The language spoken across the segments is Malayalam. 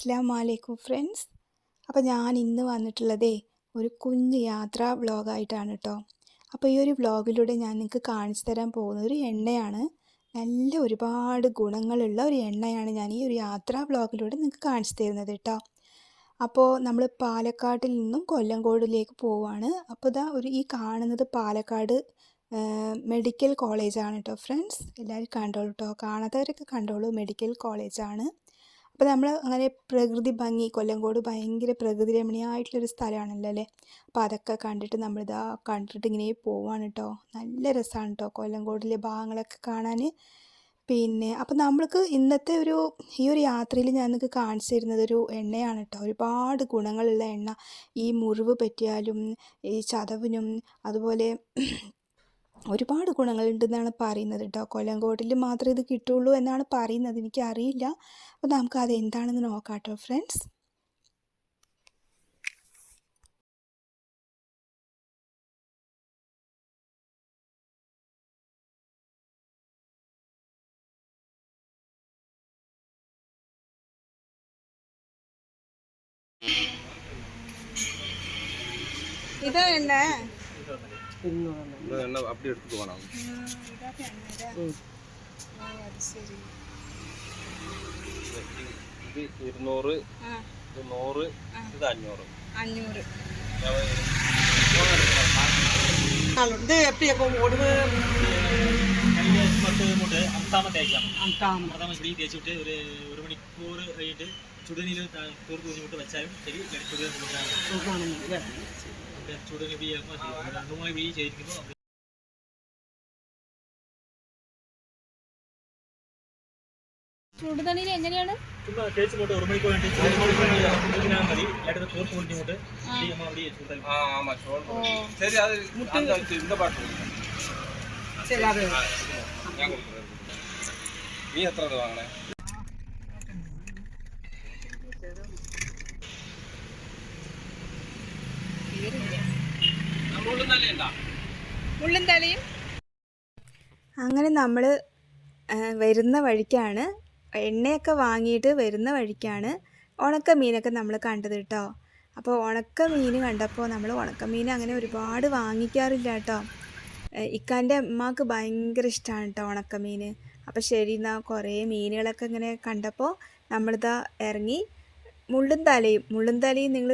അസ്സലാമു അലൈക്കും ഫ്രണ്ട്സ്. അപ്പോൾ ഞാൻ ഇന്ന് വന്നിട്ടുള്ളതേ ഒരു കുഞ്ഞ് യാത്രാ വ്ളോഗായിട്ടാണ് കേട്ടോ. അപ്പോൾ ഈ ഒരു വ്ളോഗിലൂടെ ഞാൻ നിങ്ങൾക്ക് കാണിച്ചു തരാൻ പോകുന്ന ഒരു എണ്ണയാണ്. നല്ല ഒരുപാട് ഗുണങ്ങളുള്ള ഒരു എണ്ണയാണ് ഞാൻ ഈ ഒരു യാത്രാ വ്ളോഗിലൂടെ നിങ്ങൾക്ക് കാണിച്ചു തരുന്നത് കേട്ടോ. അപ്പോൾ നമ്മൾ പാലക്കാട്ടിൽ നിന്നും കൊല്ലങ്കോടിലേക്ക് പോവുകയാണ്. അപ്പോൾ ഈ കാണുന്നത് പാലക്കാട് മെഡിക്കൽ കോളേജാണ് കേട്ടോ ഫ്രണ്ട്സ്. എല്ലാവരും കണ്ടോളൂ കേട്ടോ, കാണാത്തവരൊക്കെ കണ്ടോളൂ. മെഡിക്കൽ കോളേജാണ്. അപ്പോൾ നമ്മൾ അങ്ങനെ പ്രകൃതി ഭംഗി, കൊല്ലങ്കോട് ഭയങ്കര പ്രകൃതി രമണീയമായിട്ടുള്ളൊരു സ്ഥലമാണല്ലോ അല്ലേ. അപ്പോൾ അതൊക്കെ കണ്ടിട്ട് കണ്ടിട്ട് ഇങ്ങനെ പോവാണ് കേട്ടോ. നല്ല രസമാണ് കേട്ടോ കൊല്ലങ്കോടിലെ ഭാഗങ്ങളൊക്കെ കാണാൻ. അപ്പോൾ നമ്മൾക്ക് ഇന്നത്തെ ഈ ഒരു യാത്രയിൽ ഞാൻ നിങ്ങൾക്ക് കാണിച്ചു തരുന്നത് ഒരു എണ്ണയാണ് കേട്ടോ. ഒരുപാട് ഗുണങ്ങളുള്ള എണ്ണ. ഈ മുറിവ് പറ്റിയാലും ഈ ചതവിനും അതുപോലെ ഒരുപാട് ഗുണങ്ങളുണ്ടെന്നാണ് പറയുന്നത് കേട്ടോ. കൊല്ലങ്കോട്ടിൽ മാത്രമേ ഇത് കിട്ടുള്ളൂ എന്നാണ് പറയുന്നത്, എനിക്കറിയില്ല. അപ്പോൾ നമുക്ക് അത് എന്താണെന്ന് നോക്കാം കേട്ടോ ഫ്രണ്ട്സ്. ഇതാ എണ്ണ அப்படி எடுத்துட்டு போனாங்க. இது 200, இது 100, இது 500. 500. ഇത് എപ്പോഴൊക്കെ ഒടുവ് മൂട്ട് അമത്താമ തേക്കാം. അമത്താമ ഇവിടെ തേച്ച് വിട്ട് ഒരു മണിക്കൂർ കഴിഞ്ഞിട്ട് ചുടുനീര് തോർത്ത് കുഞ്ഞിട്ട് വെച്ചാലും ശരി. ചുടുനീര് ചെയ്തിരിക്കുമ്പോൾ ചൂടുതണ്ണീര് എങ്ങനെയാണ്? ചുമ്മാ തേച്ച് പോട്ട് ഒരു മണിക്കൂർ വേണ്ടി മതി. ഏട്ടത് തോർത്ത് കുഞ്ഞിട്ട് சரி அது இந்த பாட்டு சரி அது ഞാൻ കൊടുക്കുന്നത്. നീ എത്ര രൂപ വാങ്ങണേ? മുള്ളും തലയും. അങ്ങനെ നമ്മൾ വരുന്ന വഴിക്കാണ്, എണ്ണയൊക്കെ വാങ്ങിയിട്ട് വരുന്ന വഴിക്കാണ് ഉണക്ക മീനൊക്കെ നമ്മൾ കണ്ടത് കേട്ടോ. അപ്പോൾ ഉണക്ക മീൻ കണ്ടപ്പോൾ നമ്മൾ ഉണക്കമീൻ അങ്ങനെ ഒരുപാട് വാങ്ങിക്കാറില്ല കേട്ടോ. ഇക്കാൻ്റെ അമ്മക്ക് ഭയങ്കര ഇഷ്ടമാണ് കേട്ടോ ഉണക്കമീൻ. അപ്പോൾ ശരി എന്നാൽ കുറേ മീനുകളൊക്കെ ഇങ്ങനെ കണ്ടപ്പോൾ നമ്മളിതാ ഇറങ്ങി. മുള്ളും തലയും നിങ്ങൾ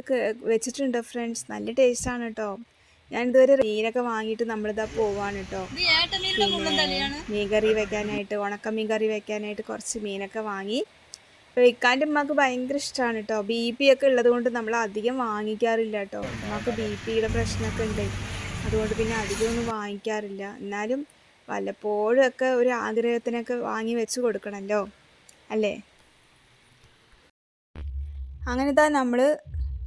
വെച്ചിട്ടുണ്ടോ ഫ്രണ്ട്സ്? നല്ല ടേസ്റ്റാണ് കേട്ടോ. ഞാൻ ഇതുവരെ മീനൊക്കെ വാങ്ങിയിട്ട് നമ്മളിതാ പോവാണ് കേട്ടോ. മീൻ കറി വെക്കാനായിട്ട്, ഉണക്കമീൻ കറി വെക്കാനായിട്ട് കുറച്ച് മീനൊക്കെ വാങ്ങി. അപ്പോൾ ഇക്കാൻ്റെ അമ്മക്ക് ഭയങ്കര ഇഷ്ടമാണ് കേട്ടോ. BP ഒക്കെ ഉള്ളത് കൊണ്ട് നമ്മൾ അധികം വാങ്ങിക്കാറില്ല കേട്ടോ. അമ്മക്ക് BPയുടെ പ്രശ്നമൊക്കെ ഉണ്ട്, അതുകൊണ്ട് പിന്നെ അധികമൊന്നും വാങ്ങിക്കാറില്ല. എന്നാലും വല്ലപ്പോഴും ഒക്കെ ഒരു ആഗ്രഹത്തിനൊക്കെ വാങ്ങി വെച്ച് കൊടുക്കണമല്ലോ അല്ലേ. അങ്ങനെ ഇതാ നമ്മൾ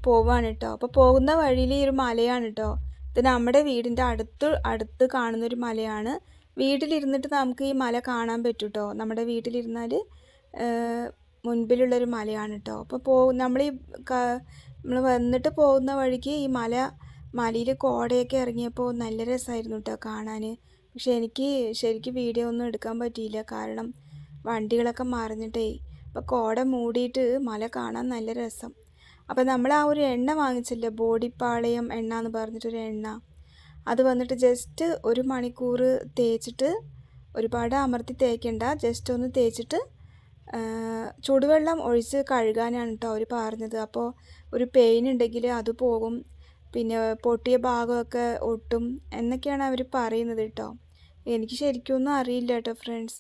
പോവാണ് കേട്ടോ. അപ്പോൾ പോകുന്ന വഴിയിൽ ഈ ഒരു മലയാണ് കേട്ടോ. ഇത് നമ്മുടെ വീടിൻ്റെ അടുത്ത് കാണുന്നൊരു മലയാണ്. വീട്ടിലിരുന്നിട്ട് നമുക്ക് ഈ മല കാണാൻ പറ്റും കേട്ടോ. നമ്മുടെ വീട്ടിലിരുന്നാൽ മുൻപിലുള്ളൊരു മലയാണ് കേട്ടോ. അപ്പോൾ നമ്മൾ വന്നിട്ട് പോകുന്ന വഴിക്ക് ഈ മലയിൽ കോടയൊക്കെ ഇറങ്ങിയപ്പോൾ നല്ല രസമായിരുന്നു കേട്ടോ കാണാൻ. പക്ഷെ എനിക്ക് ശരിക്കും വീഡിയോ ഒന്നും എടുക്കാൻ പറ്റിയില്ല, കാരണം വണ്ടികളൊക്കെ മറിഞ്ഞിട്ടേ. അപ്പോൾ കോട മൂടിയിട്ട് മല കാണാൻ നല്ല രസം. അപ്പോൾ നമ്മൾ ആ ഒരു എണ്ണ വാങ്ങിച്ചില്ല, ബോഡിപ്പാളയം എണ്ണ എന്ന് പറഞ്ഞിട്ടൊരു എണ്ണ. അത് വന്നിട്ട് ജസ്റ്റ് 1 മണിക്കൂർ തേച്ചിട്ട്, ഒരുപാട് അമർത്തി തേക്കണ്ട, ജസ്റ്റ് ഒന്ന് തേച്ചിട്ട് ചൂടുവെള്ളം ഒഴിച്ച് കഴുകാനാണ് കേട്ടോ അവർ പറഞ്ഞത്. അപ്പോൾ ഒരു പെയിൻ ഉണ്ടെങ്കിൽ അത് പോകും, പിന്നെ പൊട്ടിയ ഭാഗമൊക്കെ ഒട്ടും എന്നൊക്കെയാണ് അവർ പറയുന്നത് കേട്ടോ. എനിക്ക് ശരിക്കൊന്നും അറിയില്ല കേട്ടോ ഫ്രണ്ട്സ്.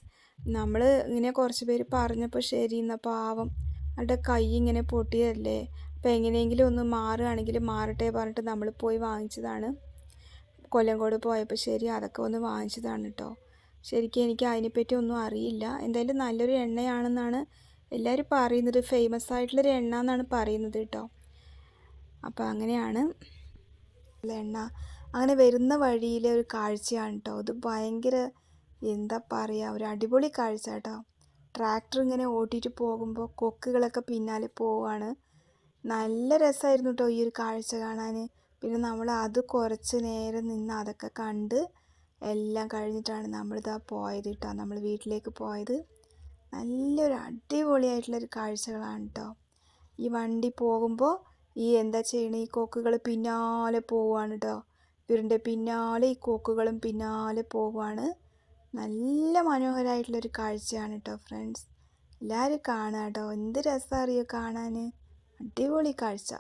നമ്മൾ ഇങ്ങനെ കുറച്ച് പേര് പറഞ്ഞപ്പോൾ ശരി എന്നാൽ പാവം അവരുടെ കൈ ഇങ്ങനെ പൊട്ടിയല്ലേ, അപ്പോൾ എങ്ങനെയെങ്കിലും ഒന്ന് മാറുകയാണെങ്കിൽ മാറട്ടെ പറഞ്ഞിട്ട് നമ്മൾ പോയി വാങ്ങിച്ചതാണ്. കൊല്ലങ്കോട് പോയപ്പോൾ ശരി അതൊക്കെ ഒന്ന് വാങ്ങിച്ചതാണ് കേട്ടോ. ശരിക്കും എനിക്ക് അതിനെപ്പറ്റി ഒന്നും അറിയില്ല. എന്തായാലും നല്ലൊരു എണ്ണയാണെന്നാണ് എല്ലാവരും പറയുന്നത്, ഫേമസ് ആയിട്ടുള്ളൊരു എണ്ണ എന്നാണ് പറയുന്നത് കേട്ടോ. അപ്പോൾ അങ്ങനെയാണ് എണ്ണ. അങ്ങനെ വരുന്ന വഴിയിലെ ഒരു കാഴ്ചയാണ് കേട്ടോ. ഇത് ഭയങ്കര എന്താ പറയുക, ഒരു അടിപൊളി കാഴ്ച കേട്ടോ. ട്രാക്ടർ ഇങ്ങനെ ഓട്ടിയിട്ട് പോകുമ്പോൾ കൊക്കുകളൊക്കെ പിന്നാലെ പോവുകയാണ്. നല്ല രസമായിരുന്നു കേട്ടോ ഈ ഒരു കാഴ്ച കാണാൻ. പിന്നെ നമ്മൾ അത് കുറച്ച് നേരം നിന്ന് അതൊക്കെ കണ്ട് എല്ലാം കഴിഞ്ഞിട്ടാണ് നമ്മളിതാ പോയത് കേട്ടോ. നമ്മൾ വീട്ടിലേക്ക് പോയത്. നല്ലൊരു അടിപൊളിയായിട്ടുള്ളൊരു കാഴ്ചകളാണ് കേട്ടോ. ഈ വണ്ടി പോകുമ്പോൾ ഈ എന്താ ചെയ്യണേ, ഈ കൊക്കുകൾ പിന്നാലെ പോവുകയാണ് കേട്ടോ. ഇവരുടെ പിന്നാലെ ഈ കൊക്കുകളും പിന്നാലെ പോവുകയാണ്. നല്ല മനോഹരമായിട്ടുള്ളൊരു കാഴ്ചയാണ് കേട്ടോ ഫ്രണ്ട്സ്. എല്ലാവരും കാണുക കേട്ടോ. എന്ത് രസമാണ് അറിയോ കാണാൻ, അടിപൊളി കാഴ്ച.